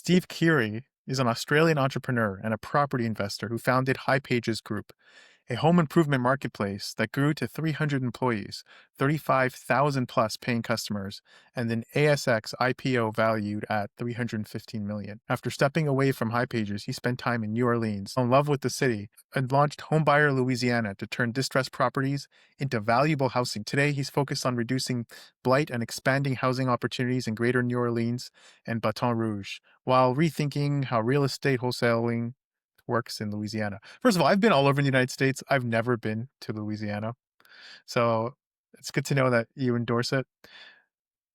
Steve Keighery is an Australian entrepreneur and a property investor who founded High Pages Group, a home improvement marketplace that grew to 300 employees, 35,000 plus paying customers, and an ASX IPO valued at 315 million. After stepping away from High Pages, he spent time in New Orleans, in love with the city, and launched Homebuyer Louisiana to turn distressed properties into valuable housing. Today, he's focused on reducing blight and expanding housing opportunities in Greater New Orleans and Baton Rouge, while rethinking how real estate wholesaling works in Louisiana. First of all, I've been all over the United States. I've never been to Louisiana. So it's good to know that you endorse it.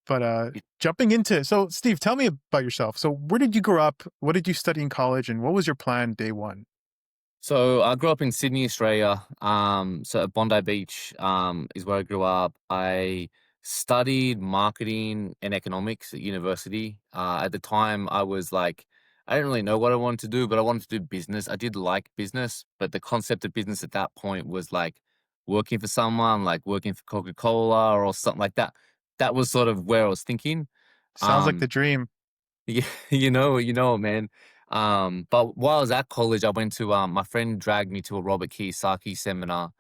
But jumping into, so Steve, tell me about yourself. So where did you grow up? What did you study in college? And what was your plan day one? So I grew up in Sydney, Australia. So at Bondi Beach, is where I grew up. I studied marketing and economics at university. At the time, I didn't really know what I wanted to do, but I wanted to do business. I did like business, but the concept of business at that point was like working for someone, like working for Coca-Cola or something like that. That was sort of where I was thinking. Sounds like the Um, dream. yeah, man. But while I was at college, I went to my friend dragged me to a Robert Kiyosaki seminar,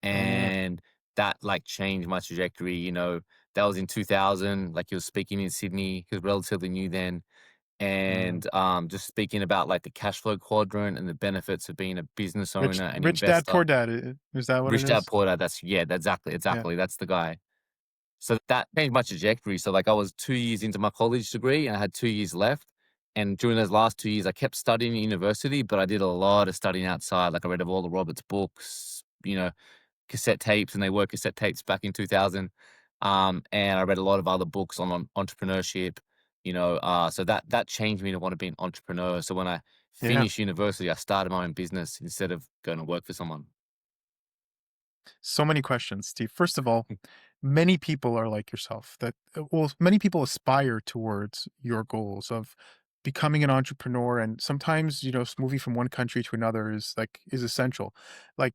Mm, and that like changed my trajectory. That was in 2000. Like he was speaking in Sydney. He was relatively new then, mm. and just speaking about like the cash flow quadrant and the benefits of being a business Rich, owner and rich dad, investor. poor dad. Is that what it Rich Dad is? Poor Dad. That's yeah, that's Yeah. exactly. That's the guy. So that changed my trajectory. So like I was 2 years into my college degree and I had 2 years left. And during those last 2 years, I kept studying at university, but I did a lot of studying outside. Like I read of all the Roberts books, cassette tapes, and they were cassette tapes back in 2000. And I read a lot of other books on entrepreneurship. So that changed me to want to be an entrepreneur. So when I Yeah. finished university, I started my own business instead of going to work for someone. So many questions, Steve. First of all, many people are like yourself that, well, many people aspire towards your goals of becoming an entrepreneur. And sometimes, moving from one country to another is essential. Like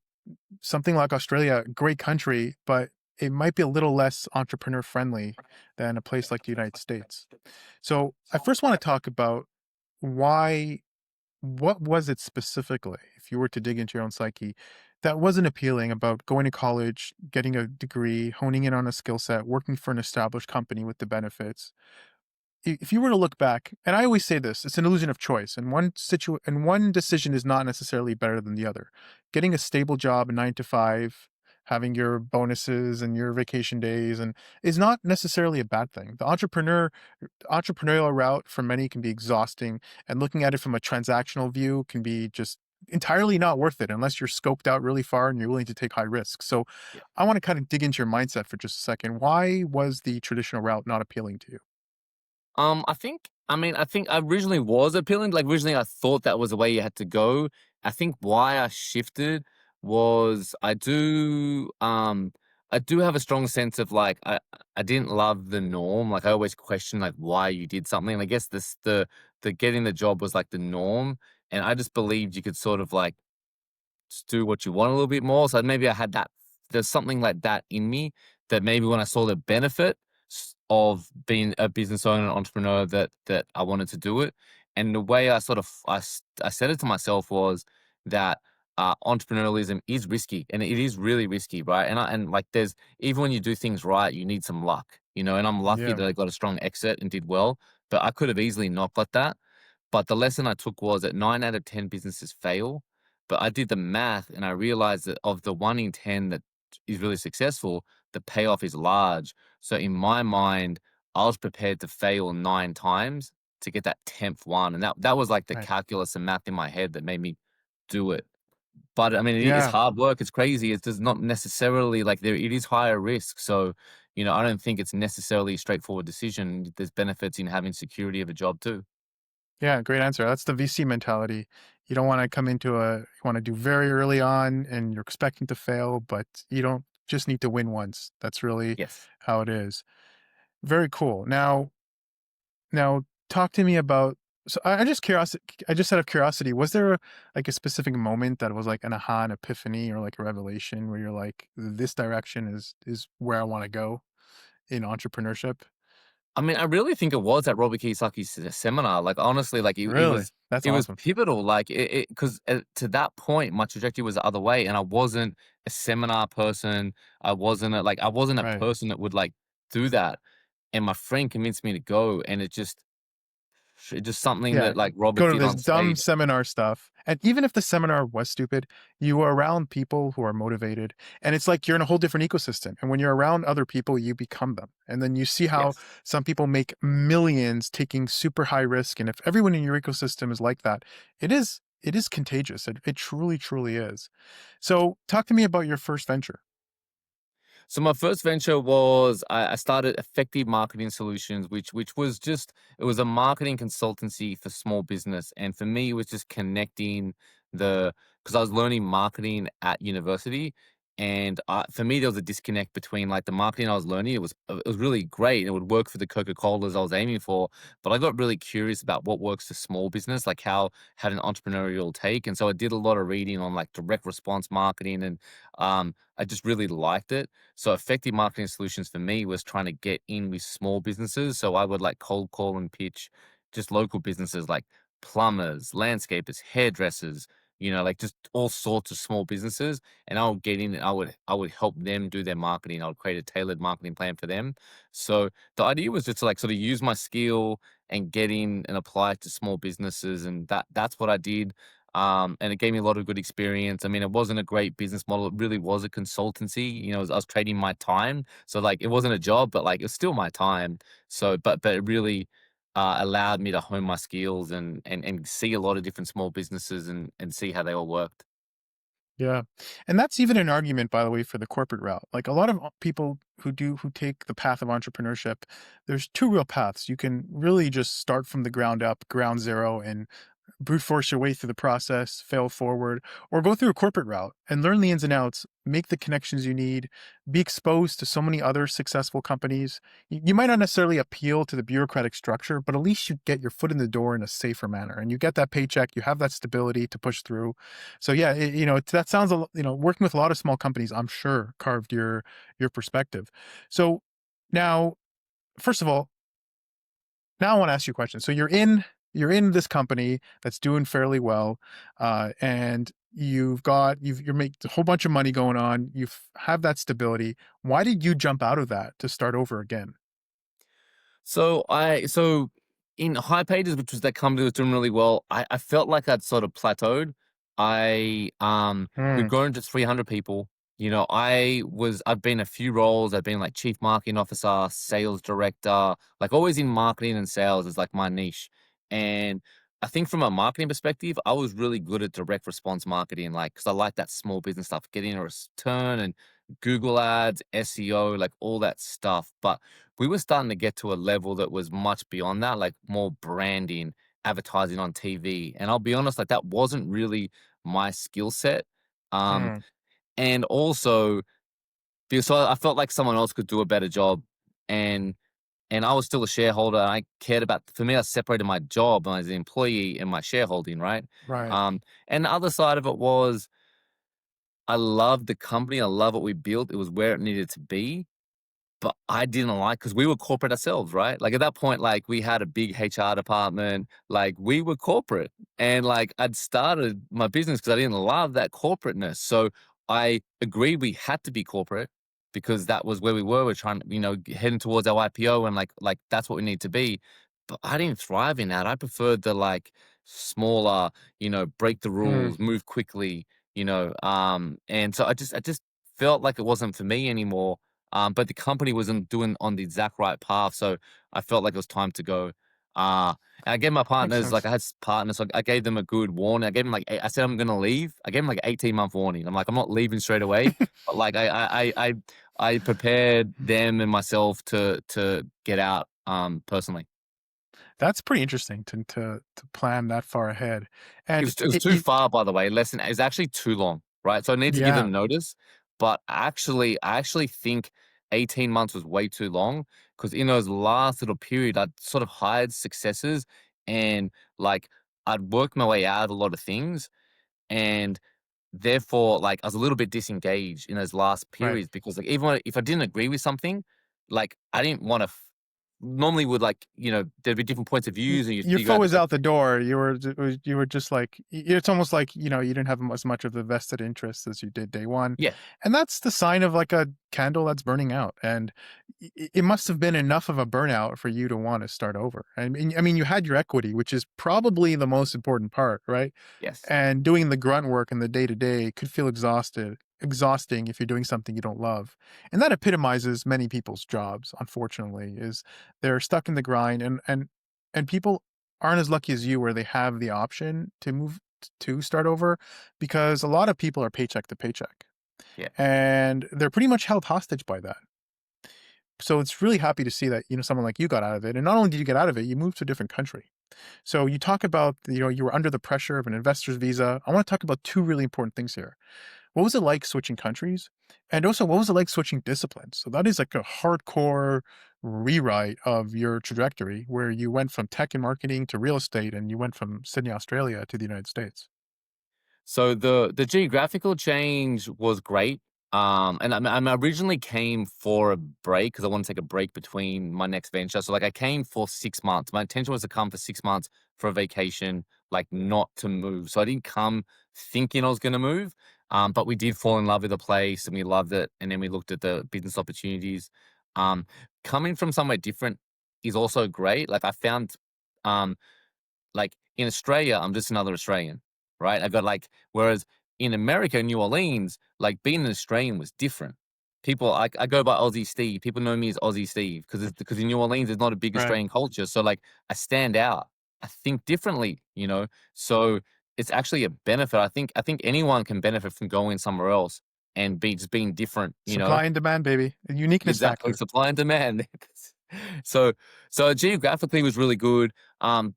something like Australia, great country, but it might be a little less entrepreneur friendly than a place like the United States. So I first want to talk about why what was it specifically, if you were to dig into your own psyche, that wasn't appealing about going to college, getting a degree, honing in on a skill set, working for an established company with the benefits? If you were to look back, and I always say this, it's an illusion of choice, and one decision is not necessarily better than the other. Getting a stable job, 9 to 5, having your bonuses and your vacation days, and is not necessarily a bad thing. The entrepreneurial route for many can be exhausting, and looking at it from a transactional view can be just entirely not worth it unless you're scoped out really far and you're willing to take high risks. So I want to kind of dig into your mindset for just a second. Why was the traditional route not appealing to you? I think I originally was appealing. Like originally, I thought that was the way you had to go. I think why I shifted was I do have a strong sense of like I didn't love the norm. Like I always questioned like why you did something. And I guess the getting the job was like the norm, and I just believed you could sort of like just do what you want a little bit more. So maybe I had that. There's something like that in me that maybe when I saw the benefit of being a business owner and entrepreneur, that I wanted to do it. And the way I sort of I said it to myself was that entrepreneurialism is risky, and it is really risky, right? And like there's even when you do things right, you need some luck, And I'm lucky Yeah, that I got a strong exit and did well, but I could have easily not got that. But the lesson I took was that 9 out of 10 businesses fail. But I did the math and I realized that of the 1 in 10 that is really successful, the payoff is large. So in my mind, I was prepared to fail 9 times to get that 10th one. And that was like the right. calculus and math in my head that made me do it. But I mean, it is Yeah. hard work. It's crazy. It's just not necessarily like it is higher risk. So, I don't think it's necessarily a straightforward decision. There's benefits in having security of a job too. Yeah, great answer. That's the VC mentality. You don't want to come into you want to do very early on and you're expecting to fail, but you don't just need to win once. That's really Yes. how it is. Very cool. Now talk to me about, so I just curiosity, I just out of curiosity, was there like a specific moment that was like an aha, an epiphany or like a revelation where you're like, this direction is where I want to go in entrepreneurship? I mean, I really think it was at Robert Kiyosaki's seminar. Like, honestly, like Really? That's it was awesome. pivotal. Like, because to that point, my trajectory was the other way, and I wasn't a seminar person. I wasn't a Right. person that would like do that. And my friend convinced me to go, and it just something Yeah, that like Robert go to did this on dumb stage. seminar stuff, and even if the seminar was stupid, you are around people who are motivated, and it's like you're in a whole different ecosystem, and when you're around other people, you become them, and then you see how Yes. some people make millions taking super high risk, and if everyone in your ecosystem is like that, it is contagious. It truly, truly is. So talk to me about your first venture. So my first venture was I started Effective Marketing Solutions, which was just it was a marketing consultancy for small business, and for me, it was just connecting the because I was learning marketing at university, and for me, there was a disconnect between like the marketing I was learning. It was really great. It would work for the Coca Colas I was aiming for, but I got really curious about what works for small business, like how had an entrepreneurial take, and so I did a lot of reading on like direct response marketing, and I just really liked it. So effective marketing solutions for me was trying to get in with small businesses. So I would like cold call and pitch just local businesses like plumbers, landscapers, hairdressers, like just all sorts of small businesses. And I would get in and I would help them do their marketing. I would create a tailored marketing plan for them. So the idea was just to like sort of use my skill and get in and apply it to small businesses. And that's what I did. And it gave me a lot of good experience. I mean, it wasn't a great business model. It really was a consultancy. I was trading my time. So like it wasn't a job, but like it was still my time. So but it really allowed me to hone my skills and see a lot of different small businesses and see how they all worked. Yeah. And that's even an argument, by the way, for the corporate route. Like a lot of people who take the path of entrepreneurship, there's two real paths. You can really just start from the ground up, ground zero, and brute force your way through the process, fail forward, or go through a corporate route and learn the ins and outs, make the connections you need, be exposed to so many other successful companies. You might not necessarily appeal to the bureaucratic structure, but at least you get your foot in the door in a safer manner and you get that paycheck, you have that stability to push through. So yeah, that sounds working with a lot of small companies, I'm sure carved your perspective. So now, first of all, now I want to ask you a question. So you're in this company that's doing fairly well, and you're making a whole bunch of money going on. Have that stability. Why did you jump out of that to start over again? So in High Pages, which was that company that was doing really well, I felt like I'd sort of plateaued. We'd Hmm. grown to 300 people. I've been a few roles. I've been like chief marketing officer, sales director, like always in marketing and sales is like my niche. And I think from a marketing perspective, I was really good at direct response marketing, like because I like that small business stuff, getting a return and Google ads, SEO, like all that stuff. But we were starting to get to a level that was much beyond that, like more branding, advertising on TV. And I'll be honest, like that wasn't really my skill set. Um, Hmm. and also because so I felt like someone else could do a better job. And and I was still a shareholder. And I cared about for me, I separated my job as an employee and my shareholding, right? Right. And the other side of it was I loved the company. I love what we built. It was where it needed to be. But I didn't like because we were corporate ourselves, right? Like, at that point, like, we had a big HR department, like, we were corporate, and, like, I'd started my business because I didn't love that corporateness, so I agreed we had to be corporate because that was where we were. We're trying to, heading towards our IPO and, like, that's what we need to be, but I didn't thrive in that. I preferred the, like, smaller, break the Hmm. rules, move quickly, and so I just felt like it wasn't for me anymore, but the company wasn't doing on the exact right path, so I felt like it was time to go. Uh, and I gave my Makes partners like sense. I had partners, so I gave them a good warning. I gave them I said I'm gonna leave. I gave them like 18-month warning. I'm like I'm not leaving straight away, but like I prepared them and myself to get out personally. That's pretty interesting to plan that far ahead. It And was it was too far, by the way, less than it's actually too long, right? So I need to give yeah, them notice, but I actually think 18 months was way too long because in those last little period, I'd sort of hired successes and, like, I'd worked my way out of a lot of things, and therefore, like, I was a little bit disengaged in those last right. periods because, like, even if I didn't agree with something, like, I didn't wanna normally would like, there'd be different points of views and you'd Your figure out foe the is best. out the door. You were just like it's almost like, you didn't have as much of the vested interest as you did day one. Yeah. And that's the sign of like a candle that's burning out. And it must have been enough of a burnout for you to want to start over. I mean, you had your equity, which is probably the most important part, right? Yes. And doing the grunt work in the day to day could feel exhausting if you're doing something you don't love. And that epitomizes many people's jobs, unfortunately, is they're stuck in the grind, and people aren't as lucky as you where they have the option to move to start over, because a lot of people are paycheck to paycheck Yeah. and they're pretty much held hostage by that. So it's really happy to see that, someone like you got out of it. And not only did you get out of it, you moved to a different country. So you talk about, you were under the pressure of an investor's visa. I want to talk about two really important things here. What was it like switching countries? And also, what was it like switching disciplines? So that is like a hardcore rewrite of your trajectory where you went from tech and marketing to real estate and you went from Sydney, Australia to the United States. So the geographical change was great. And I originally came for a break because I want to take a break between my next venture. So like I came for 6 months. My intention was to come for 6 months for a vacation, like not to move. So I didn't come thinking I was going to move. But we did fall in love with the place and we loved it. And then we looked at the business opportunities. Um, Coming from somewhere different is also great. Like I found, um, like in Australia, I'm just another Australian, right? I got like, whereas in America, New Orleans, like being an Australian was different. People, I go by Aussie Steve. People know me as Aussie Steve because in New Orleans there's not a big Right. Australian culture. So like I stand out. I think differently. So it's actually a benefit. I think anyone can benefit from going somewhere else and being different. Supply and demand, baby. A uniqueness Exactly, factor. supply and demand. So so geographically was really good.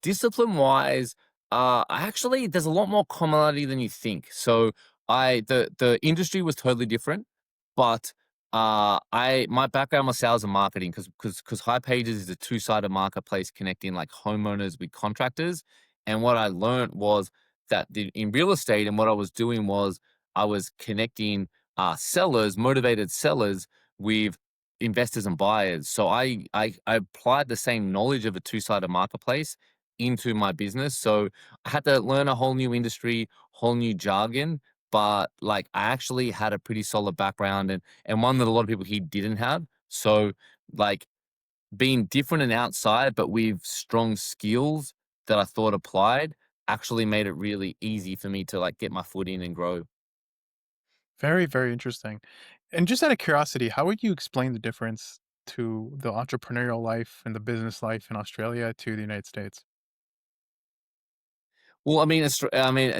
Discipline-wise, actually there's a lot more commonality than you think. So the industry was totally different, but I my background was sales and marketing because High Pages is a two-sided marketplace connecting like homeowners with contractors. And what I learned was that in real estate and what I was doing was I was connecting sellers, motivated sellers with investors and buyers. So I applied the same knowledge of a two-sided marketplace into my business. So I had to learn a whole new industry, whole new jargon, but like I actually had a pretty solid background and one that a lot of people here didn't have. So like being different and outside, but with strong skills that I thought applied actually made it really easy for me to like get my foot in and grow. Very, very interesting. And just out of curiosity, how would you explain the difference to the entrepreneurial life and the business life in Australia to the United States? Well, the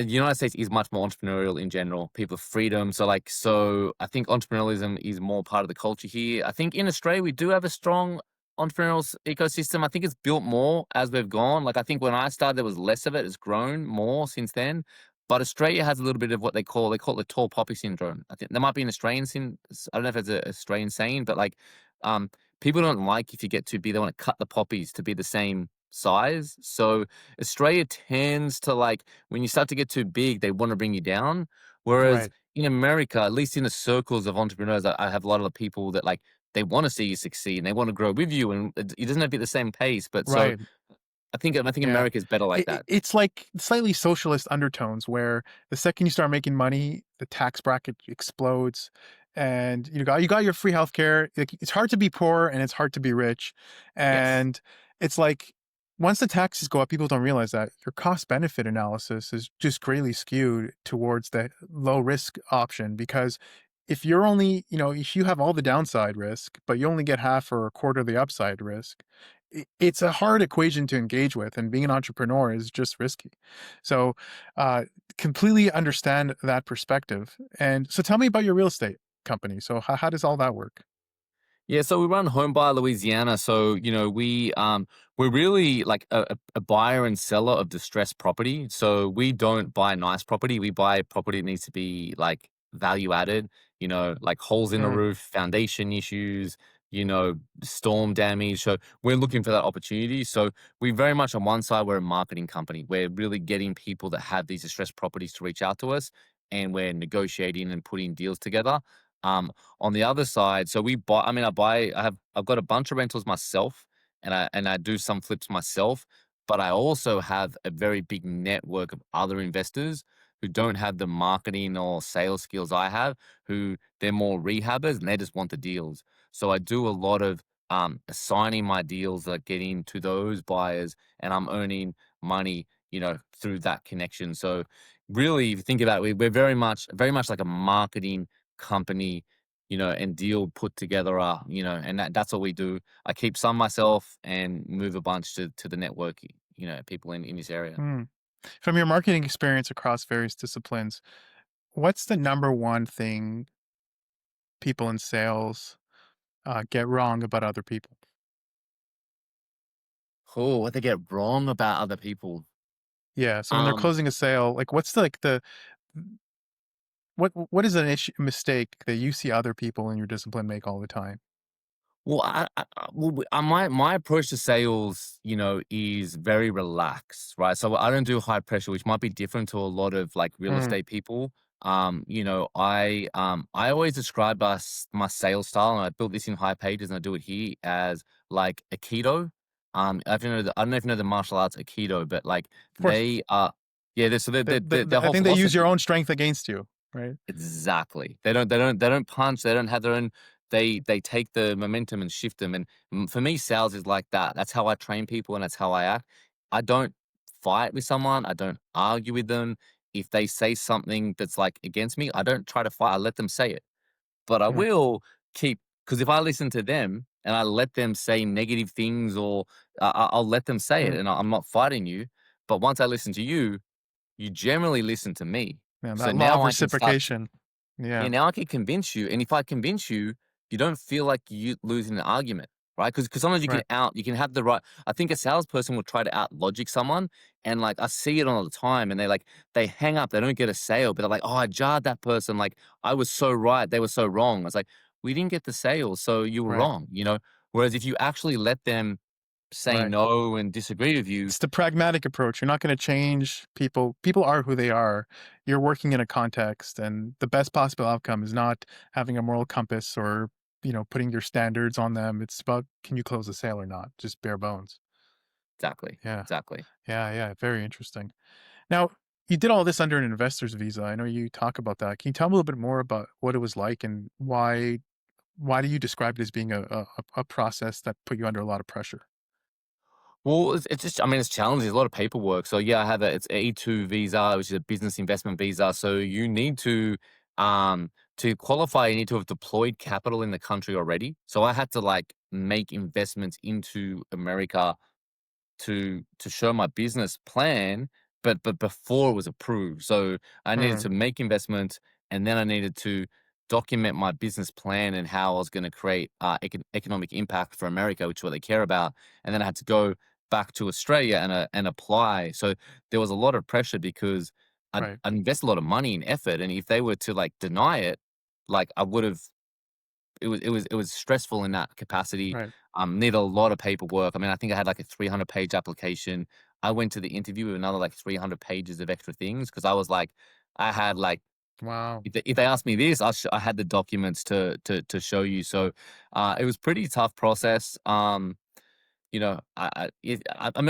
United States is much more entrepreneurial in general. People have freedom. So I think entrepreneurialism is more part of the culture here. I think in Australia we do have a strong entrepreneurial ecosystem. I think it's built more as we've gone. Like I think when I started, there was less of it. It's grown more since then. But Australia has a little bit of what they call it the tall poppy syndrome. I think there might be an I don't know if it's an Australian saying, but like um, people don't like if you get too big. They want to cut the poppies to be the same size. So Australia tends to like when you start to get too big, they want to bring you down. Whereas Right. in America, at least in the circles of entrepreneurs, I have a lot of people that like they want to see you succeed and they want to grow with you, and it doesn't have to be the same pace. But so Right. I think Yeah. America is better like that. It's like slightly socialist undertones where the second you start making money, the tax bracket explodes, and you got your free healthcare. Like, it's hard to be poor and it's hard to be rich, Yes. and it's like once the taxes go up, people don't realize that your cost benefit analysis is just greatly skewed towards the low risk option, because if you have all the downside risk, but you only get half or a quarter of the upside risk, it's a hard equation to engage with, and being an entrepreneur is just risky. So, uh, completely understand that perspective. And so, tell me about your real estate company. So, how does all that work? Yeah, so we run Home by Louisiana. So we're really like a buyer and seller of distressed property. So we don't buy nice property. We buy property that needs to be like value added. Like holes in the Mm, roof, foundation issues. Storm damage. So we're looking for that opportunity. So we very much on one side we're a marketing company. We're really getting people that have these distressed properties to reach out to us, and we're negotiating and putting deals together. On the other side, so we buy I mean, I've got a bunch of rentals myself, and I do some flips myself, but I also have a very big network of other investors who don't have the marketing or sales skills I have, who they're more rehabbers and they just want the deals. So I do a lot of assigning my deals that get into those buyers, and I'm earning money, through that connection. So really, if you think about it, we're very much like a marketing company, and deal put together, and that's what we do. I keep some myself and move a bunch to the network, people in this area. Mm. From your marketing experience across various disciplines, what's the number one thing people in sales get wrong about other people? Oh, what they get wrong about other people. Yeah. So when they're Um, closing a sale, like what's the what is an issue mistake that you see other people in your discipline make all the time? Well, my approach to sales, is very relaxed, right? So I don't do high pressure, which might be different to a lot of like real Mm, estate people. I always describe my sales style, and I built this in High Pages, and I do it here as like Aikido. I don't know if you know the martial arts Aikido, but like of course. they are, yeah. So I their whole think they use your philosophy. own strength against you, right? Exactly. They don't punch, they don't have their own. They take the momentum and shift them, and for me, sales is like that. That's how I train people, and that's how I act. I don't fight with someone, I don't argue with them. If they say something that's, like, against me, I don't try to fight, I let them say it. But I Mm, will because if I listen to them and I let them say negative things, or I'll let them say it, mm. and I'm not fighting you, but once I listen to you, you generally listen to me. Yeah, So that law of now I can start. reciprocation. Yeah, Yeah, now I can convince you, and if I convince you, you don't feel like you losing an argument, right? Because sometimes right, you can have the right. I think a salesperson will try to out logic someone, and like I see it all the time, and they hang up, they don't get a sale, but they're like, oh, I jarred that person, like I was so right, they were so wrong. I was like, we didn't get the sale, so you were right, wrong. Whereas if you actually let them say right. no and disagree with you, It's the pragmatic approach. You're not going to change people. People are who they are. You're working in a context, and the best possible outcome is not having a moral compass or putting your standards on them. It's about can you close a sale or not, just bare bones. exactly, Yeah, exactly. yeah, yeah. Very interesting. Now, you did all this under an investor's visa. I know you talk about that. Can you tell me a little bit more about what it was like and why do you describe it as being a process that put you under a lot of pressure? Well, it's just, I mean, it's challenging. There's a lot of paperwork. So yeah, I have it's a E2 visa, which is a business investment visa. So you need to qualify, you need to have deployed capital in the country already. So I had to like make investments into America to show my business plan, but before it was approved. So I needed Mm, to make investments, and then I needed to document my business plan and how I was going to create economic impact for America, which is what they care about. And then I had to go back to Australia and apply. So there was a lot of pressure because right, I'd invest a lot of money and effort, and if they were to like deny it, like I would have it was stressful in that capacity. right. Need a lot of paperwork. I mean, I think I had like a 300-page application. I went to the interview with another like 300 pages of extra things because I was like, I had like, Wow. if they asked me this, I had the documents to show you. So it was pretty tough process. I mean,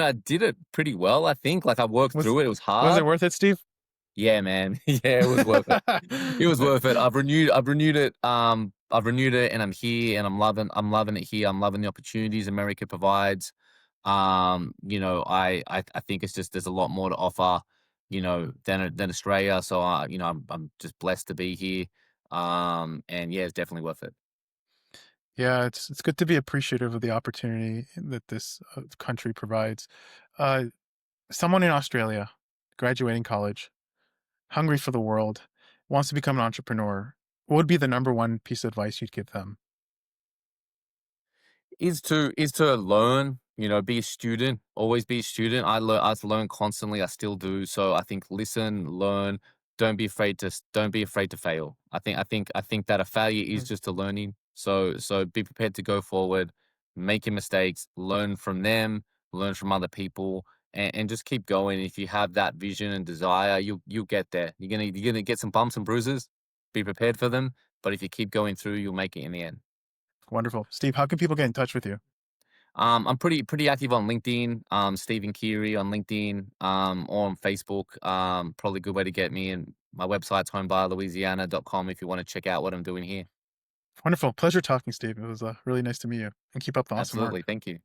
I did it pretty well. I think like I worked Was through it. It was was it hard. worth it, Steve? Yeah, man. Yeah, it was worth it. It was worth it. I've renewed it. I've renewed it, and I'm here, and I'm loving it here. I'm loving the opportunities America provides. I think it's just there's a lot more to offer, than Australia. So I'm just blessed to be here. And yeah, it's definitely worth it. Yeah, it's good to be appreciative of the opportunity that this country provides. Uh, Someone in Australia, graduating college, hungry for the world, wants to become an entrepreneur. What would be the number one piece of advice you'd give them? Is to learn, be a student, always be a student. I learn constantly, I still do. So I think listen, learn, don't be afraid to fail. I think that a failure is Mm, just a learning. So be prepared to go forward, make your mistakes, learn from them, learn from other people, and just keep going. If you have that vision and desire, you'll get there. You're gonna get some bumps and bruises. Be prepared for them. But if you keep going through, you'll make it in the end. wonderful. Steve, how can people get in touch with you? I'm pretty active on LinkedIn, Stephen Keighery on LinkedIn, or on Facebook. Probably a good way to get me. And my website's homebuylouisiana.com if you want to check out what I'm doing here. Wonderful. Pleasure talking, Steve. It was really nice to meet you, and keep up the awesome work. Absolutely. Thank you.